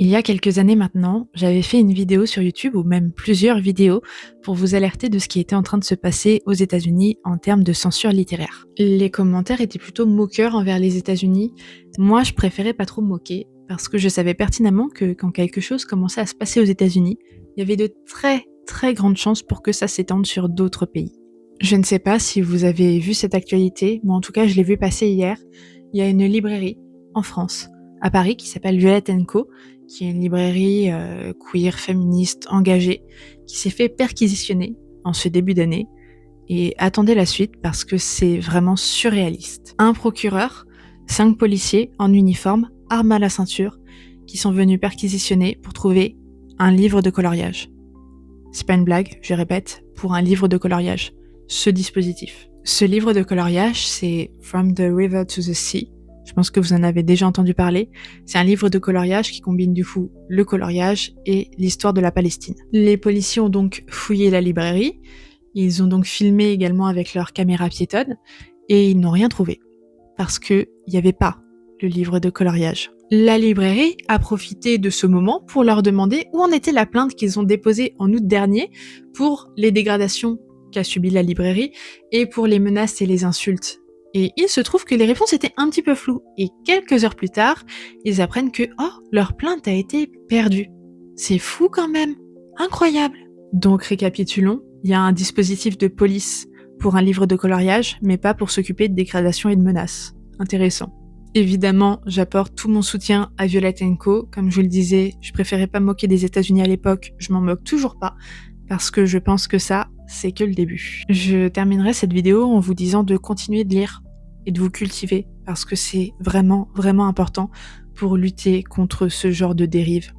Il y a quelques années maintenant, j'avais fait une vidéo sur YouTube ou même plusieurs vidéos pour vous alerter de ce qui était en train de se passer aux États-Unis en termes de censure littéraire. Les commentaires étaient plutôt moqueurs envers les États-Unis. Moi, je préférais pas trop me moquer parce que je savais pertinemment que quand quelque chose commençait à se passer aux États-Unis, il y avait de très très grandes chances pour que ça s'étende sur d'autres pays. Je ne sais pas si vous avez vu cette actualité, mais en tout cas, je l'ai vu passer hier. Il y a une librairie en France, à Paris, qui s'appelle Violette & Co, qui est une librairie queer, féministe, engagée, qui s'est fait perquisitionner en ce début d'année. Et attendez la suite parce que c'est vraiment surréaliste. Un procureur, 5 policiers en uniforme, armes à la ceinture, qui sont venus perquisitionner pour trouver un livre de coloriage. C'est pas une blague, je répète, pour un livre de coloriage. Ce dispositif. Ce livre de coloriage, c'est From the River to the Sea. Je pense que vous en avez déjà entendu parler. C'est un livre de coloriage qui combine du coup le coloriage et l'histoire de la Palestine. Les policiers ont donc fouillé la librairie. Ils ont donc filmé également avec leur caméra piétonne et ils n'ont rien trouvé. Parce qu'il n'y avait pas le livre de coloriage. La librairie a profité de ce moment pour leur demander où en était la plainte qu'ils ont déposée en août dernier pour les dégradations qu'a subi la librairie et pour les menaces et les insultes. Et il se trouve que les réponses étaient un petit peu floues. Et quelques heures plus tard, ils apprennent que leur plainte a été perdue. C'est fou quand même. Incroyable. Donc récapitulons, il y a un dispositif de police pour un livre de coloriage, mais pas pour s'occuper de dégradation et de menaces. Intéressant. Évidemment, j'apporte tout mon soutien à Violette & Co. Comme je vous le disais, je préférais pas me moquer des États-Unis à l'époque, je m'en moque toujours pas, parce que je pense que ça, c'est que le début. Je terminerai cette vidéo en vous disant de continuer de lire et de vous cultiver, parce que c'est vraiment, vraiment important pour lutter contre ce genre de dérive.